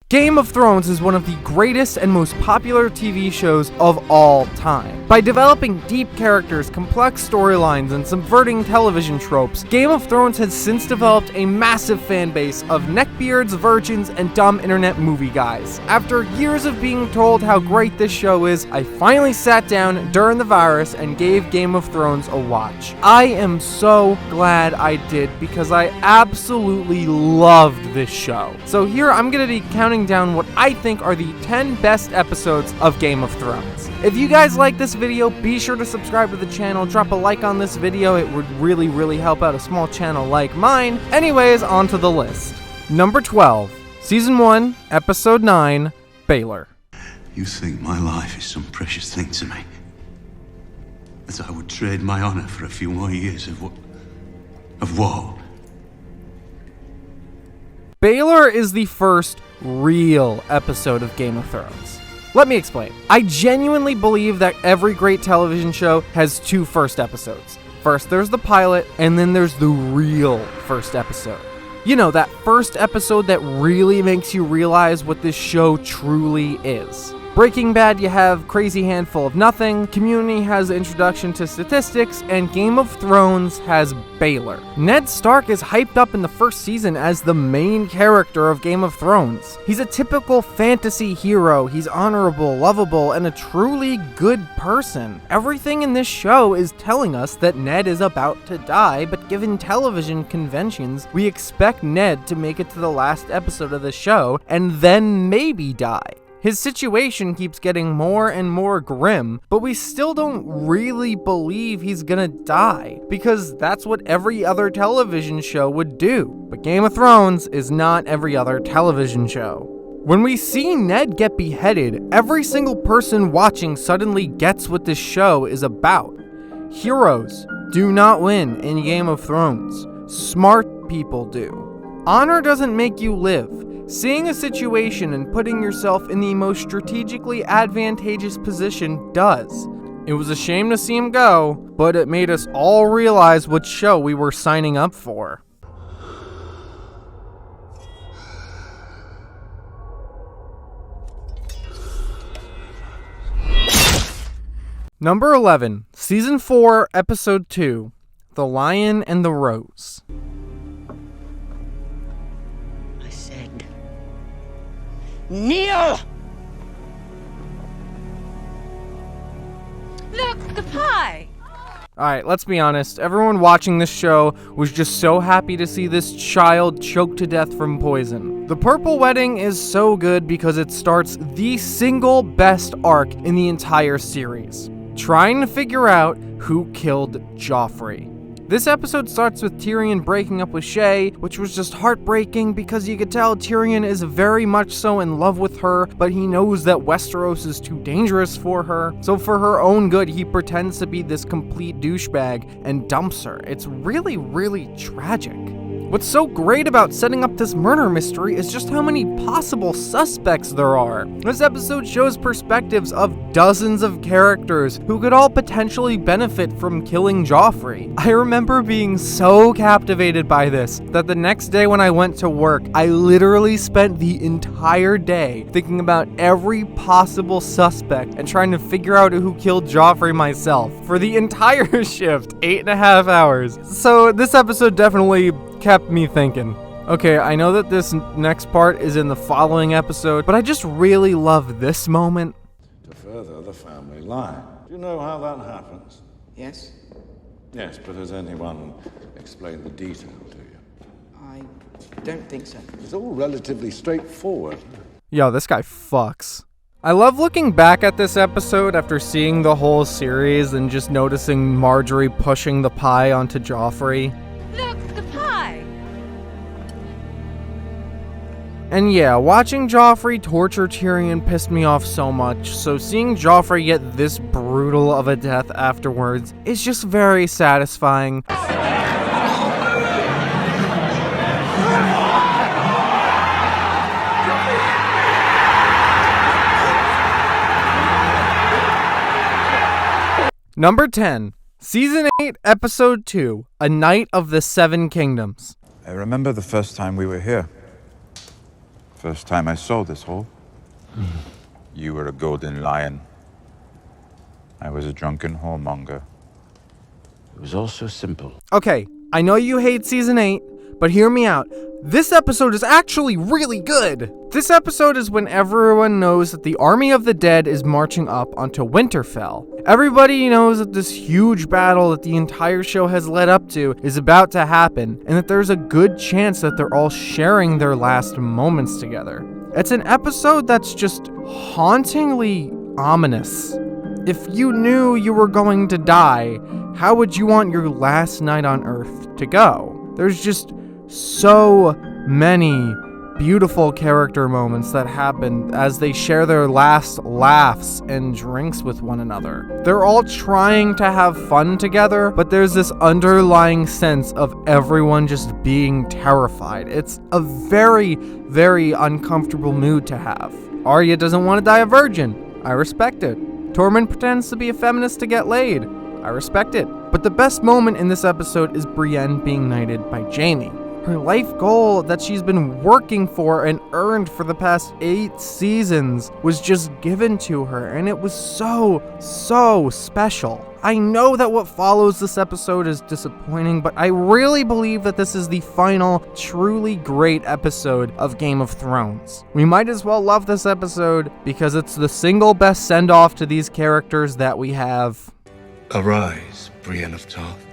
Game of Thrones is one of the greatest and most popular TV shows of all time. By developing deep characters, complex storylines, and subverting television tropes, Game of Thrones has since developed a massive fan base of neckbeards, virgins, and dumb internet movie guys. After years of being told how great this show is, I finally sat down during the virus and gave Game of Thrones a watch. I am so glad I did because I absolutely loved this show. So here I'm going to be counting down what I think are the 10 best episodes of Game of Thrones. If you guys like this video, be sure to subscribe to the channel, drop a like on this video, it would really help out a small channel like mine. Anyways, on to the list. Number 12, Season 1, Episode 9, Baylor. You think my life is some precious thing to me? That I would trade my honor for a few more years of woe? Baylor is the first real episode of Game of Thrones. Let me explain. I genuinely believe that every great television show has two first episodes. First there's the pilot, and then there's the real first episode. You know, that first episode that really makes you realize what this show truly is. Breaking Bad, you have Crazy Handful of Nothing, Community has Introduction to Statistics, and Game of Thrones has Baylor. Ned Stark is hyped up in the first season as the main character of Game of Thrones. He's a typical fantasy hero, he's honorable, lovable, and a truly good person. Everything in this show is telling us that Ned is about to die, but given television conventions, we expect Ned to make it to the last episode of the show, and then maybe die. His situation keeps getting more and more grim, but we still don't really believe he's gonna die, because that's what every other television show would do. But Game of Thrones is not every other television show. When we see Ned get beheaded, every single person watching suddenly gets what this show is about. Heroes do not win in Game of Thrones. Smart people do. Honor doesn't make you live. Seeing a situation and putting yourself in the most strategically advantageous position does. It was a shame to see him go, but it made us all realize what show we were signing up for. Number 11, Season 4, Episode 2, The Lion and the Rose. Kneel! Look, the pie! Alright, let's be honest, everyone watching this show was just so happy to see this child choked to death from poison. The Purple Wedding is so good because it starts the single best arc in the entire series. Trying to figure out who killed Joffrey. This episode starts with Tyrion breaking up with Shay, which was just heartbreaking because you could tell Tyrion is very much so in love with her, but he knows that Westeros is too dangerous for her. So for her own good, he pretends to be this complete douchebag and dumps her. It's really tragic. What's so great about setting up this murder mystery is just how many possible suspects there are. This episode shows perspectives of dozens of characters who could all potentially benefit from killing Joffrey. I remember being so captivated by this that the next day when I went to work, I literally spent the entire day thinking about every possible suspect and trying to figure out who killed Joffrey myself for the entire shift, 8.5 hours. So this episode definitely kept me thinking. Okay, I know that this next part is in the following episode, but I just really love this moment. To further the family line. Do you know how that happens? Yes? Yes, but has anyone explained the detail to you? I don't think so. It's all relatively straightforward. Yo, this guy fucks. I love looking back at this episode after seeing the whole series and just noticing Marjorie pushing the pie onto Joffrey. Look, the pie! And yeah, watching Joffrey torture Tyrion pissed me off so much, so seeing Joffrey get this brutal of a death afterwards is just very satisfying. Number 10, Season 8, Episode 2, A Night of the Seven Kingdoms. I remember the first time we were here. First time I saw this hole, you were a golden lion. I was a drunken whoremonger. It was all so simple. Okay, I know you hate season 8, but hear me out. This episode is actually really good. This episode is when everyone knows that the army of the dead is marching up onto Winterfell. Everybody knows that this huge battle that the entire show has led up to is about to happen, and that there's a good chance that they're all sharing their last moments together. It's an episode that's just hauntingly ominous. If you knew you were going to die, how would you want your last night on Earth to go? There's just so many beautiful character moments that happen as they share their last laughs and drinks with one another. They're all trying to have fun together, but there's this underlying sense of everyone just being terrified. It's a very, very uncomfortable mood to have. Arya doesn't want to die a virgin. I respect it. Tormund pretends to be a feminist to get laid. I respect it. But the best moment in this episode is Brienne being knighted by Jaime. Her life goal that she's been working for and earned for the past 8 seasons was just given to her, and it was so special. I know that what follows this episode is disappointing, but I really believe that this is the final, truly great episode of Game of Thrones. We might as well love this episode because it's the single best send-off to these characters that we have. Arise, Brienne of Tarth,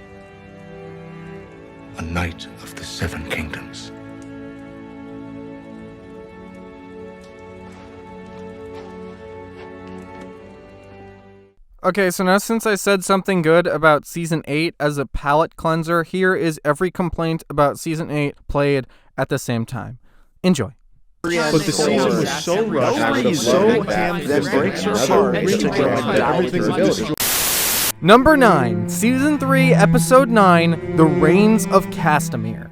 a knight of the 7 kingdoms. Okay, so now since I said something good about Season 8 as a palate cleanser, here is every complaint about Season 8 played at the same time. Enjoy. But the season was so rushed, so that breaks her heart to everything. Number 9, Season 3, Episode 9, The Reigns of Castamere.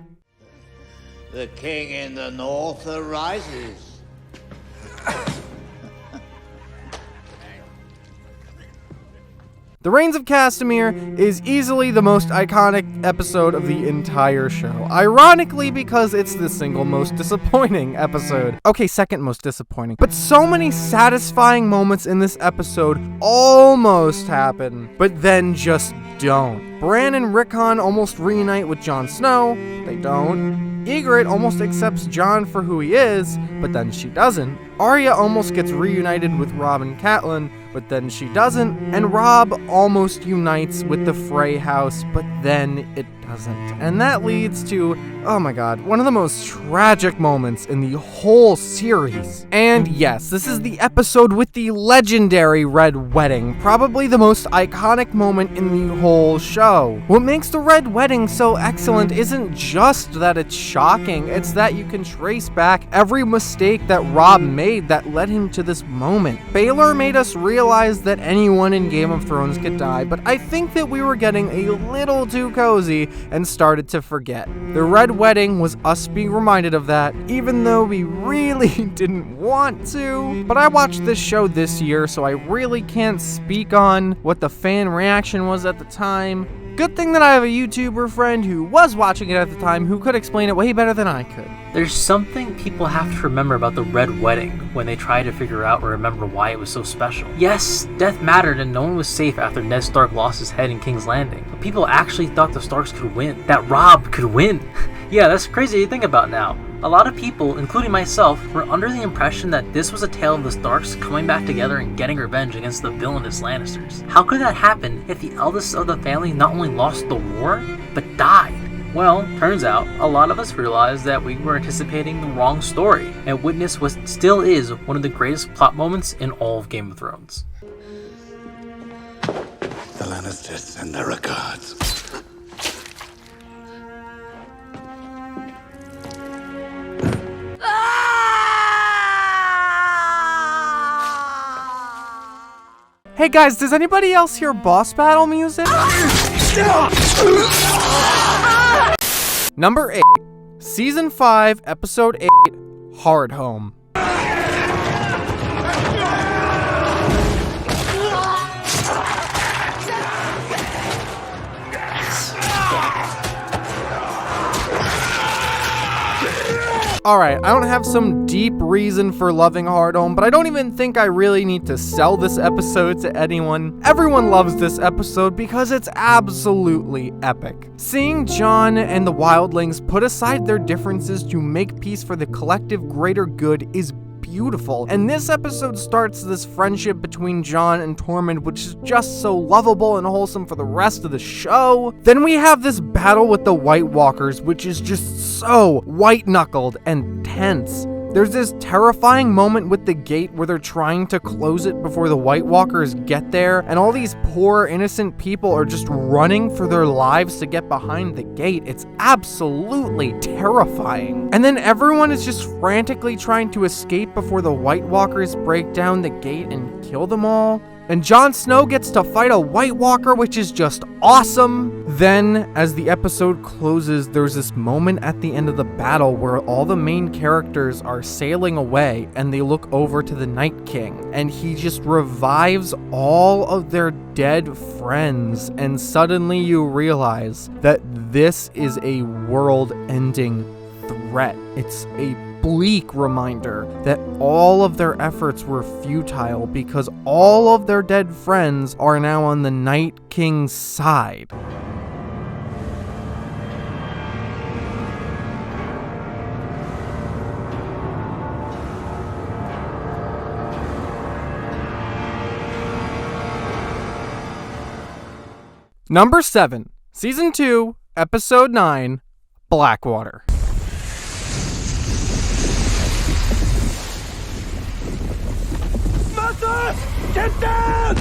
The king in the north arises. The Reigns of Castamere is easily the most iconic episode of the entire show. Ironically, because it's the single most disappointing episode. Okay, second most disappointing. But so many satisfying moments in this episode almost happen, but then just don't. Bran and Rickon almost reunite with Jon Snow. They don't. Ygritte almost accepts Jon for who he is, but then she doesn't. Arya almost gets reunited with Robb and Catelyn, but then she doesn't. And Robb almost unites with the Frey house, but then it doesn't. And that leads to, oh my god, one of the most tragic moments in the whole series. And yes, this is the episode with the legendary Red Wedding, probably the most iconic moment in the whole show. What makes the Red Wedding so excellent isn't just that it's shocking, it's that you can trace back every mistake that Robb made that led him to this moment. Baelor made us realize that anyone in Game of Thrones could die, but I think that we were getting a little too cozy and started to forget. The Red Wedding was us being reminded of that, even though we really didn't want to. But I watched this show this year, so I really can't speak on what the fan reaction was at the time. Good thing that I have a YouTuber friend who was watching it at the time who could explain it way better than I could. There's something people have to remember about the Red Wedding when they try to figure out or remember why it was so special. Yes, death mattered and no one was safe after Ned Stark lost his head in King's Landing, but people actually thought the Starks could win, that Robb could win. Yeah, that's crazy to think about now. A lot of people, including myself, were under the impression that this was a tale of the Starks coming back together and getting revenge against the villainous Lannisters. How could that happen if the eldest of the family not only lost the war, but died? Well, turns out, a lot of us realized that we were anticipating the wrong story, and witnessed what still is one of the greatest plot moments in all of Game of Thrones. The Lannisters send their regards. Hey guys, does anybody else hear boss battle music? Number 8, Season 5, Episode 8, Hardhome. Alright, I don't have some deep reason for loving Hardhome, but I don't even think I really need to sell this episode to anyone. Everyone loves this episode because it's absolutely epic. Seeing Jon and the wildlings put aside their differences to make peace for the collective greater good is beautiful, and this episode starts this friendship between Jon and Tormund, which is just so lovable and wholesome for the rest of the show. Then we have this battle with the White Walkers, which is just so white-knuckled and tense. There's this terrifying moment with the gate where they're trying to close it before the White Walkers get there, and all these poor innocent people are just running for their lives to get behind the gate. It's absolutely terrifying. And then everyone is just frantically trying to escape before the White Walkers break down the gate and kill them all. And Jon Snow gets to fight a White Walker, which is just awesome. Then, as the episode closes, there's this moment at the end of the battle where all the main characters are sailing away and they look over to the Night King, and he just revives all of their dead friends, and suddenly you realize that this is a world-ending threat. It's a bleak reminder that all of their efforts were futile because all of their dead friends are now on the Night King's side. Number 7, Season 2, Episode 9, Blackwater. Get down!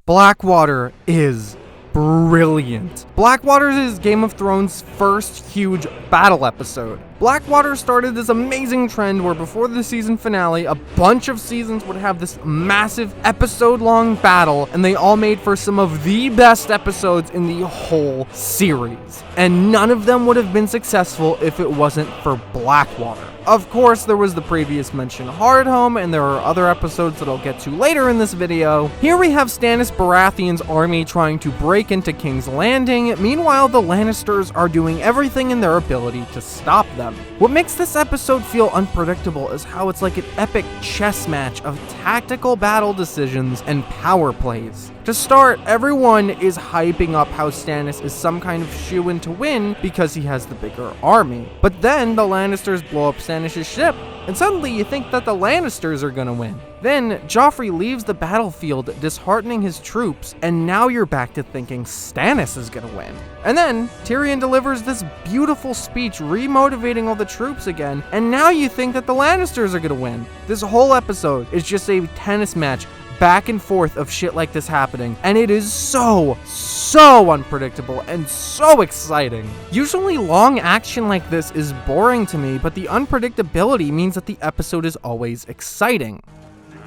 Blackwater is brilliant. Blackwater is Game of Thrones' first huge battle episode. Blackwater started this amazing trend where before the season finale, a bunch of seasons would have this massive episode-long battle, and they all made for some of the best episodes in the whole series. And none of them would have been successful if it wasn't for Blackwater. Of course, there was the previous mentioned Hardhome, and there are other episodes that I'll get to later in this video. Here we have Stannis Baratheon's army trying to break into King's Landing. Meanwhile, the Lannisters are doing everything in their ability to stop them. What makes this episode feel unpredictable is how it's like an epic chess match of tactical battle decisions and power plays. To start, everyone is hyping up how Stannis is some kind of shoo-in to win because he has the bigger army. But then the Lannisters blow up Stannis' ship, and suddenly you think that the Lannisters are gonna win. Then Joffrey leaves the battlefield, disheartening his troops, and now you're back to thinking Stannis is gonna win. And then Tyrion delivers this beautiful speech re-motivating all the troops again, and now you think that the Lannisters are gonna win. This whole episode is just a tennis match back and forth of shit like this happening, and it is so unpredictable and so exciting. Usually long action like this is boring to me, but the unpredictability means that the episode is always exciting.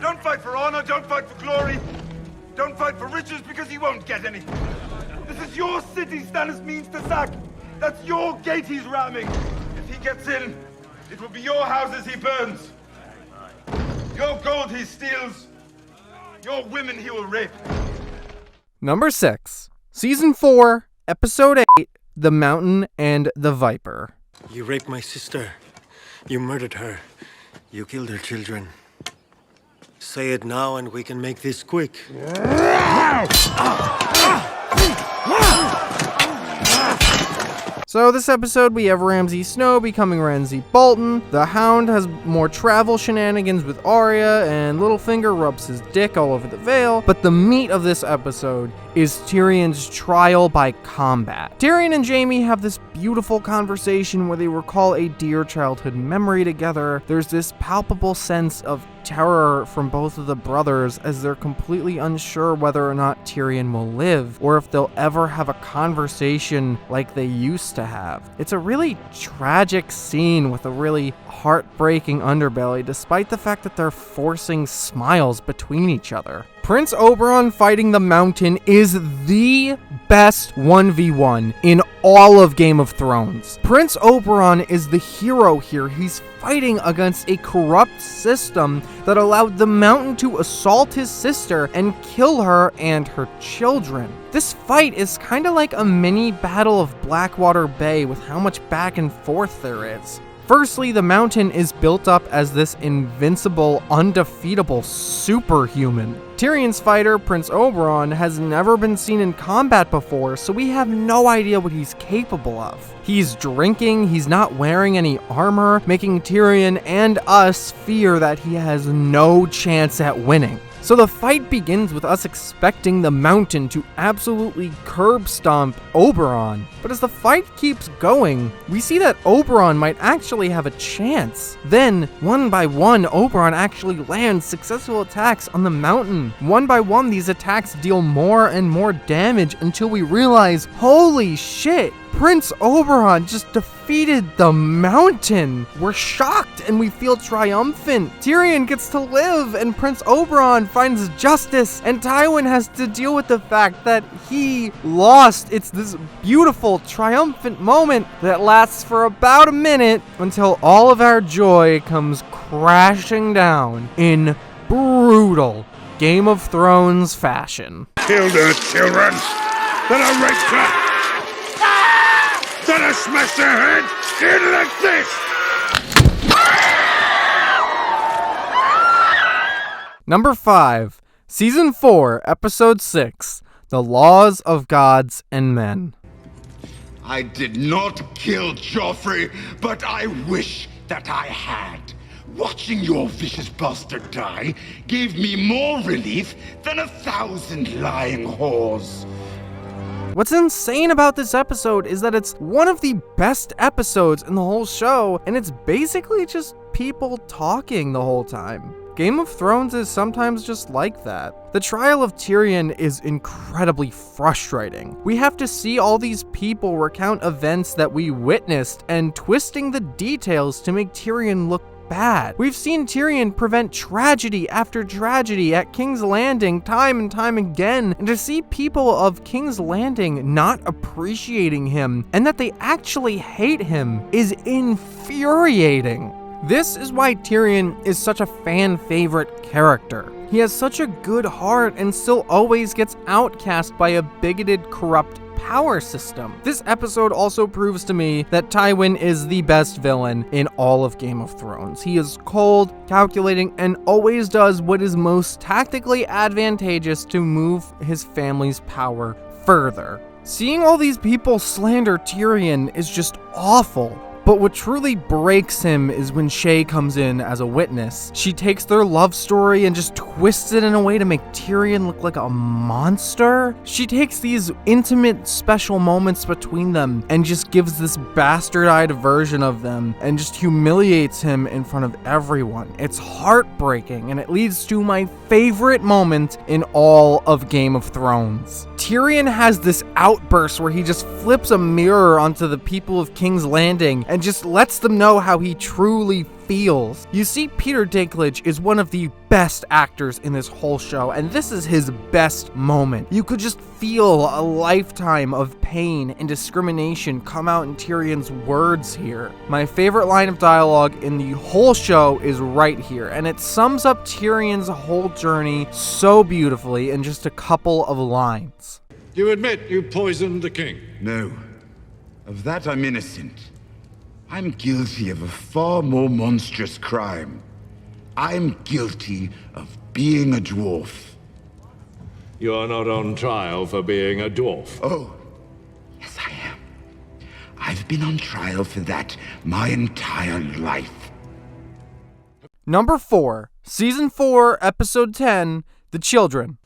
Don't fight for honor, don't fight for glory. Don't fight for riches because you won't get any. This is your city Stannis means to sack. That's your gate he's ramming. If he gets in, it will be your houses he burns. Your gold he steals. Your women he will rape. Number 6, Season 4, Episode 8, The Mountain and the Viper. You raped my sister. You murdered her. You killed her children. Say it now and we can make this quick. So this episode we have Ramsay Snow becoming Ramsay Bolton, the Hound has more travel shenanigans with Arya, and Littlefinger rubs his dick all over the Vale, but the meat of this episode is Tyrion's trial by combat. Tyrion and Jaime have this beautiful conversation where they recall a dear childhood memory together. There's this palpable sense of terror from both of the brothers as they're completely unsure whether or not Tyrion will live, or if they'll ever have a conversation like they used to have. It's a really tragic scene with a really heartbreaking underbelly, despite the fact that they're forcing smiles between each other. Prince Oberyn fighting the Mountain is the best 1v1 in all of Game of Thrones. Prince Oberyn is the hero here. He's fighting against a corrupt system that allowed the Mountain to assault his sister and kill her and her children. This fight is kind of like a mini battle of Blackwater Bay with how much back and forth there is. Firstly, the Mountain is built up as this invincible, undefeatable superhuman. Tyrion's fighter, Prince Oberyn, has never been seen in combat before, so we have no idea what he's capable of. He's drinking, he's not wearing any armor, making Tyrion and us fear that he has no chance at winning. So the fight begins with us expecting the Mountain to absolutely curb stomp Oberyn. But as the fight keeps going, we see that Oberyn might actually have a chance. Then, one by one, Oberyn actually lands successful attacks on the Mountain. One by one, these attacks deal more and more damage until we realize, holy shit, Prince Oberyn just defeated the Mountain. We're shocked and we feel triumphant. Tyrion gets to live and Prince Oberyn finds justice, and Tywin has to deal with the fact that he lost. It's this beautiful, triumphant moment that lasts for about a minute until all of our joy comes crashing down in brutal Game of Thrones fashion. Kill the children! Then I raped her! Then I smash their heads in like this! Number 5, Season 4, Episode 6, The Laws of Gods and Men. I did not kill Joffrey, but I wish that I had. Watching your vicious bastard die gave me more relief than 1,000 lying whores. What's insane about this episode is that it's one of the best episodes in the whole show, and it's basically just people talking the whole time. Game of Thrones is sometimes just like that. The trial of Tyrion is incredibly frustrating. We have to see all these people recount events that we witnessed and twisting the details to make Tyrion look bad. We've seen Tyrion prevent tragedy after tragedy at King's Landing time and time again, and to see people of King's Landing not appreciating him and that they actually hate him is infuriating. This is why Tyrion is such a fan favorite character. He has such a good heart and still always gets outcast by a bigoted, corrupt power system. This episode also proves to me that Tywin is the best villain in all of Game of Thrones. He is cold, calculating, and always does what is most tactically advantageous to move his family's power further. Seeing all these people slander Tyrion is just awful. But what truly breaks him is when Shay comes in as a witness. She takes their love story and just twists it in a way to make Tyrion look like a monster. She takes these intimate, special moments between them and just gives this bastardized version of them and just humiliates him in front of everyone. It's heartbreaking, and it leads to my favorite moment in all of Game of Thrones. Tyrion has this outburst where he just flips a mirror onto the people of King's Landing and just lets them know how he truly feels. You see, Peter Dinklage is one of the best actors in this whole show, and this is his best moment. You could just feel a lifetime of pain and discrimination come out in Tyrion's words here. My favorite line of dialogue in the whole show is right here, and it sums up Tyrion's whole journey so beautifully in just a couple of lines. You admit you poisoned the king? No. Of that I'm innocent. I'm guilty of a far more monstrous crime. I'm guilty of being a dwarf. You're not on trial for being a dwarf. Oh, yes I am. I've been on trial for that my entire life. Number 4, Season 4, Episode 10, The Children.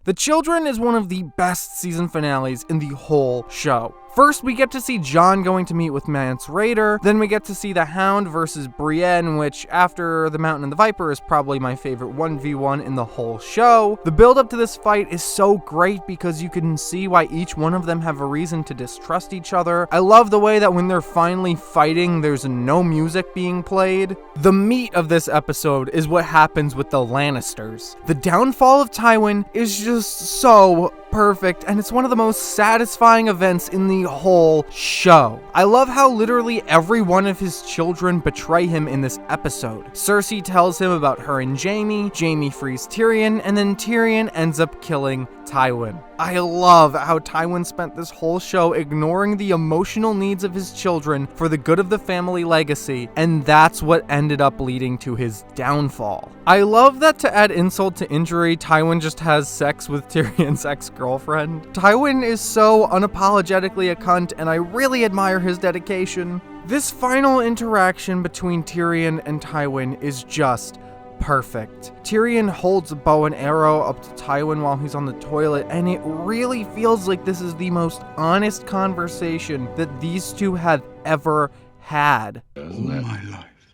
The Children is one of the best season finales in the whole show. First, we get to see Jon going to meet with Mance Rayder, then we get to see the Hound versus Brienne, which after the Mountain and the Viper is probably my favorite 1v1 in the whole show. The build up to this fight is so great because you can see why each one of them have a reason to distrust each other. I love the way that when they're finally fighting, there's no music being played. The meat of this episode is what happens with the Lannisters. The downfall of Tywin is just so perfect, and it's one of the most satisfying events in the whole show. I love how literally every one of his children betray him in this episode. Cersei tells him about her and Jaime, Jaime frees Tyrion, and then Tyrion ends up killing Tywin. I love how Tywin spent this whole show ignoring the emotional needs of his children for the good of the family legacy, and that's what ended up leading to his downfall. I love that to add insult to injury, Tywin just has sex with Tyrion's ex-girlfriend. Tywin is so unapologetically a cunt, and I really admire his dedication. This final interaction between Tyrion and Tywin is just perfect. Tyrion holds a bow and arrow up to Tywin while he's on the toilet, and it really feels like this is the most honest conversation that these two have ever had. All my life,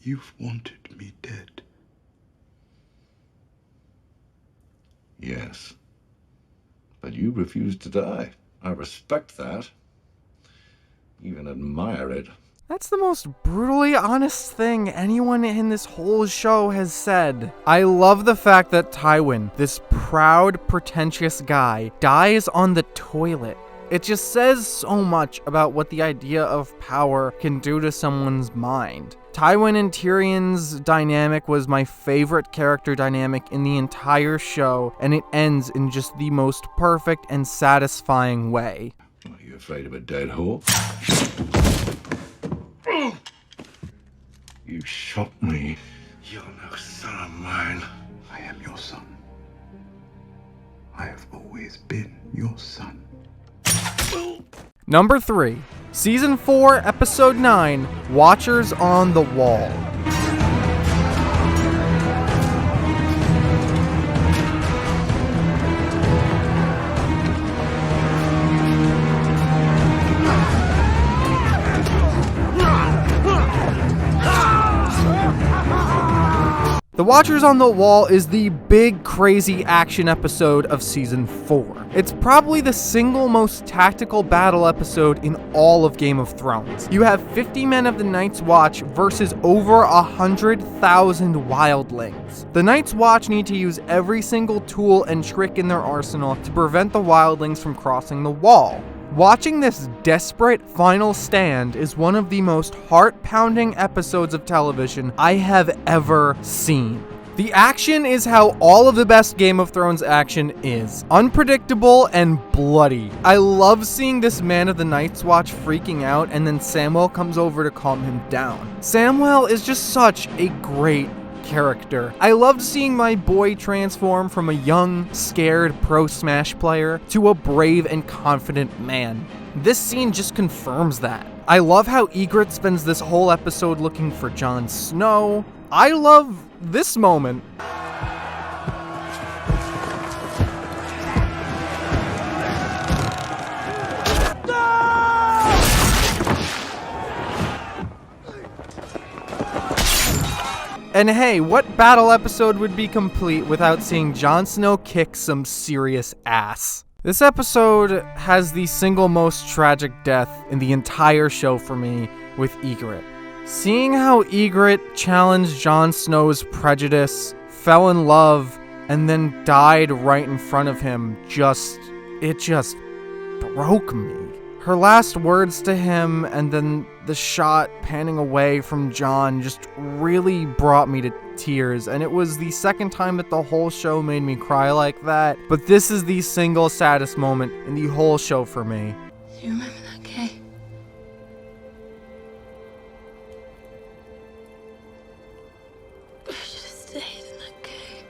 you've wanted me dead. Yes. But you refused to die. I respect that. Even admire it. That's the most brutally honest thing anyone in this whole show has said. I love the fact that Tywin, this proud, pretentious guy, dies on the toilet. It just says so much about what the idea of power can do to someone's mind. Tywin and Tyrion's dynamic was my favorite character dynamic in the entire show, and it ends in just the most perfect and satisfying way. Are you afraid of a dead horse? You shot me. You're no son of mine. I am your son. I have always been your son. Number 3. Season 4, Episode 9, Watchers on the Wall. The Watchers on the Wall is the big, crazy action episode of Season 4. It's probably the single most tactical battle episode in all of Game of Thrones. You have 50 men of the Night's Watch versus over 100,000 wildlings. The Night's Watch need to use every single tool and trick in their arsenal to prevent the wildlings from crossing the wall. Watching this desperate final stand is one of the most heart-pounding episodes of television I have ever seen. The action is how all of the best Game of Thrones action is. Unpredictable and bloody. I love seeing this man of the Night's Watch freaking out and then Samwell comes over to calm him down. Samwell is just such a great character. I loved seeing my boy transform from a young, scared pro Smash player to a brave and confident man. This scene just confirms that. I love how Ygritte spends this whole episode looking for Jon Snow. I love this moment. And hey, what battle episode would be complete without seeing Jon Snow kick some serious ass? This episode has the single most tragic death in the entire show for me with Ygritte. Seeing how Ygritte challenged Jon Snow's prejudice, fell in love, and then died right in front of him it just broke me. Her last words to him and then the shot panning away from Jon just really brought me to tears, and it was the second time that the whole show made me cry like that, but this is the single saddest moment in the whole show for me. You remember that cave? We should have stayed in that cave.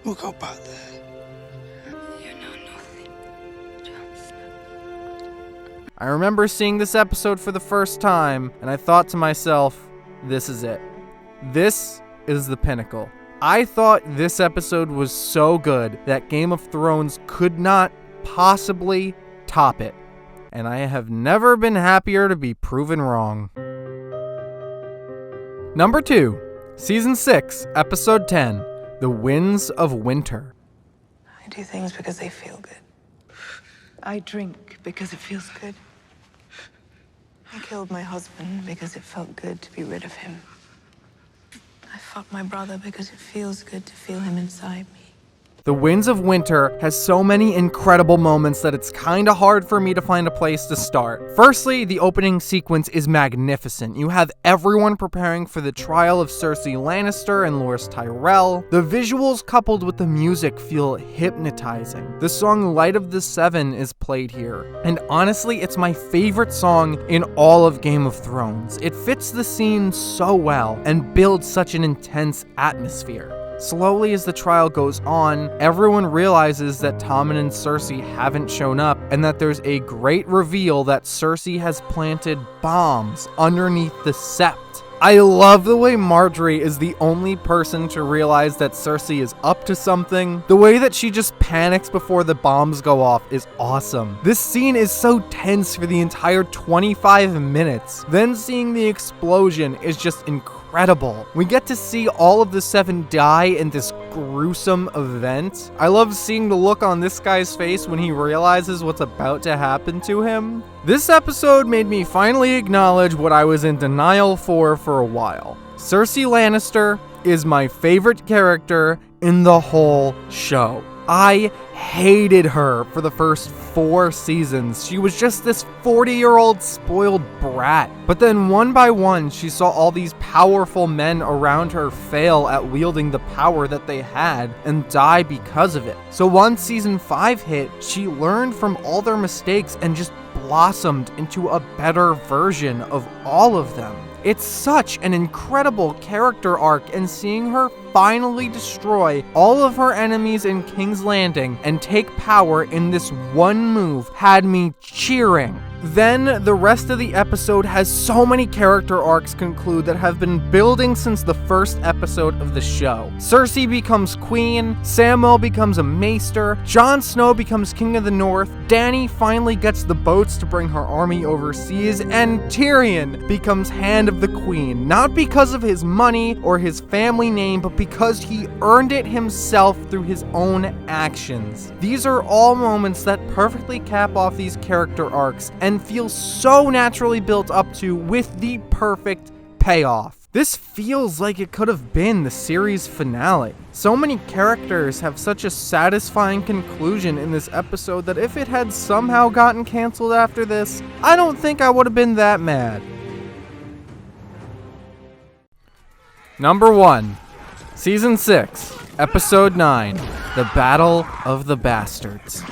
We'll go back there. I remember seeing this episode for the first time, and I thought to myself, this is it. This is the pinnacle. I thought this episode was so good that Game of Thrones could not possibly top it. And I have never been happier to be proven wrong. Number 2, Season 6, Episode 10, The Winds of Winter. I do things because they feel good. I drink because it feels good. I killed my husband because it felt good to be rid of him. I fought my brother because it feels good to feel him inside me. The Winds of Winter has so many incredible moments that it's kinda hard for me to find a place to start. Firstly, the opening sequence is magnificent. You have everyone preparing for the trial of Cersei Lannister and Loras Tyrell. The visuals coupled with the music feel hypnotizing. The song Light of the Seven is played here, and honestly, it's my favorite song in all of Game of Thrones. It fits the scene so well and builds such an intense atmosphere. Slowly as the trial goes on, everyone realizes that Tommen and Cersei haven't shown up, and that there's a great reveal that Cersei has planted bombs underneath the sept. I love the way Marjorie is the only person to realize that Cersei is up to something. The way that she just panics before the bombs go off is awesome. This scene is so tense for the entire 25 minutes. Then seeing the explosion is just incredible. We get to see all of the seven die in this gruesome event. I love seeing the look on this guy's face when he realizes what's about to happen to him. This episode made me finally acknowledge what I was in denial for a while. Cersei Lannister is my favorite character in the whole show. I hated her for the first 4 seasons. She was just this 40-year-old spoiled brat. But then one by one, she saw all these powerful men around her fail at wielding the power that they had and die because of it. So once season 5 hit, she learned from all their mistakes and just blossomed into a better version of all of them. It's such an incredible character arc, and seeing her finally destroy all of her enemies in King's Landing and take power in this one move had me cheering. Then the rest of the episode has so many character arcs conclude that have been building since the first episode of the show. Cersei becomes queen, Samwell becomes a maester, Jon Snow becomes king of the north, Dany finally gets the boats to bring her army overseas, and Tyrion becomes hand of the queen, not because of his money or his family name, but because he earned it himself through his own actions. These are all moments that perfectly cap off these character arcs and feel so naturally built up to with the perfect payoff. This feels like it could have been the series finale. So many characters have such a satisfying conclusion in this episode that if it had somehow gotten canceled after this, I don't think I would have been that mad. Number 1. Season 6, Episode 9, The Battle of the Bastards.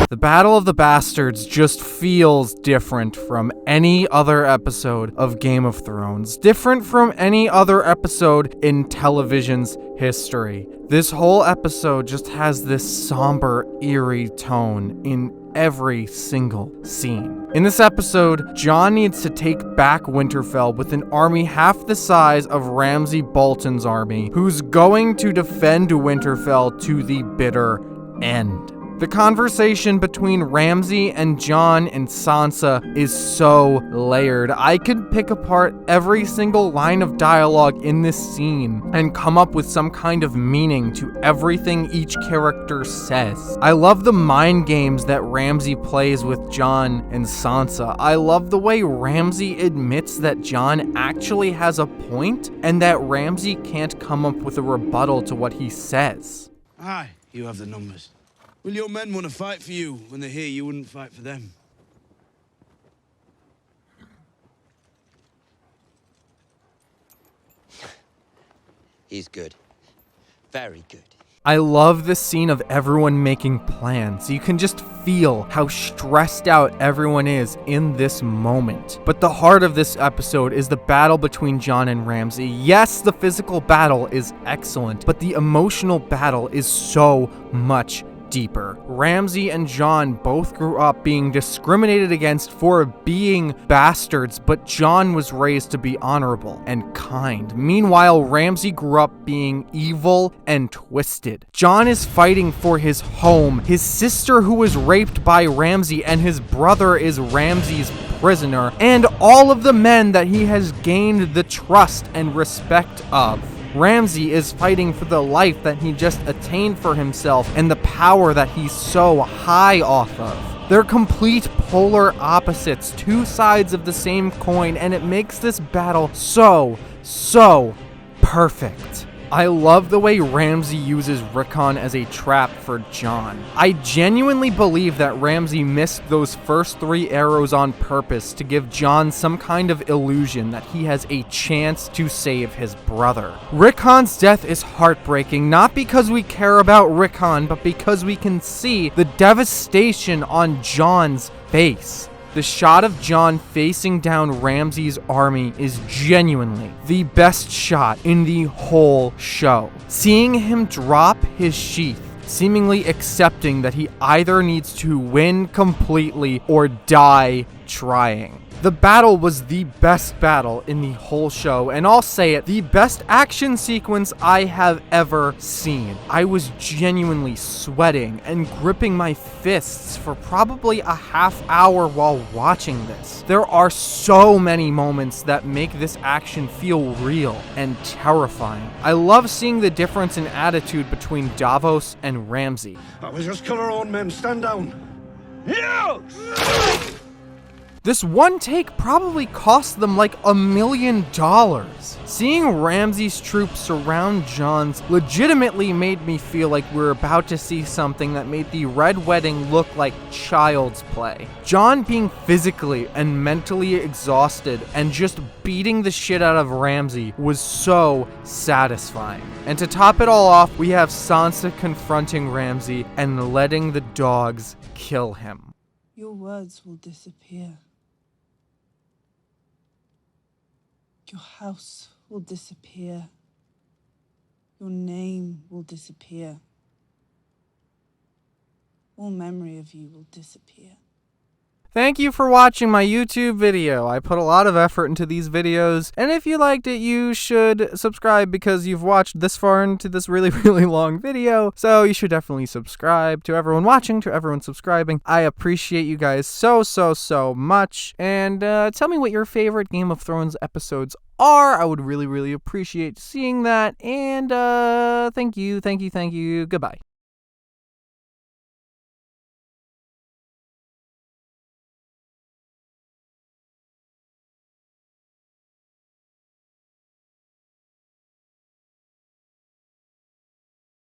The Battle of the Bastards just feels different from any other episode of Game of Thrones, different from any other episode in television's history. This whole episode just has this somber, eerie tone in every single scene. In this episode, Jon needs to take back Winterfell with an army half the size of Ramsay Bolton's army, who's going to defend Winterfell to the bitter end. The conversation between Ramsay and Jon and Sansa is so layered. I could pick apart every single line of dialogue in this scene and come up with some kind of meaning to everything each character says. I love the mind games that Ramsay plays with Jon and Sansa. I love the way Ramsay admits that Jon actually has a point and that Ramsay can't come up with a rebuttal to what he says. Aye, you have the numbers. Will your men want to fight for you when they hear you wouldn't fight for them? He's good. Very good. I love this scene of everyone making plans. You can just feel how stressed out everyone is in this moment. But the heart of this episode is the battle between Jon and Ramsay. Yes, the physical battle is excellent, but the emotional battle is so much deeper. Ramsay and Jon both grew up being discriminated against for being bastards, but Jon was raised to be honorable and kind. Meanwhile, Ramsay grew up being evil and twisted. Jon is fighting for his home, his sister who was raped by Ramsay, and his brother is Ramsay's prisoner, and all of the men that he has gained the trust and respect of. Ramsay is fighting for the life that he just attained for himself and the power that he's so high off of. They're complete polar opposites, two sides of the same coin, and it makes this battle so perfect. I love the way Ramsay uses Rickon as a trap for Jon. I genuinely believe that Ramsay missed those first 3 arrows on purpose to give Jon some kind of illusion that he has a chance to save his brother. Rickon's death is heartbreaking, not because we care about Rickon, but because we can see the devastation on Jon's face. The shot of Jon facing down Ramsay's army is genuinely the best shot in the whole show. Seeing him drop his sheath, seemingly accepting that he either needs to win completely or die trying. The battle was the best battle in the whole show, and I'll say it, the best action sequence I have ever seen. I was genuinely sweating and gripping my fists for probably a half hour while watching this. There are so many moments that make this action feel real and terrifying. I love seeing the difference in attitude between Davos and Ramsay. That was just kill our own men. Stand down. Yeah! This one take probably cost them like $1 million. Seeing Ramsay's troops surround Jon's legitimately made me feel like we're about to see something that made the Red Wedding look like child's play. Jon being physically and mentally exhausted and just beating the shit out of Ramsay was so satisfying. And to top it all off, we have Sansa confronting Ramsay and letting the dogs kill him. Your words will disappear. Your house will disappear. Your name will disappear. All memory of you will disappear. Thank you for watching my YouTube video. I put a lot of effort into these videos, and if you liked it, you should subscribe because you've watched this far into this really long video, so you should definitely subscribe. To everyone watching, to everyone subscribing, I appreciate you guys so much, and tell me what your favorite Game of Thrones episodes are. I would really appreciate seeing that, and thank you, goodbye.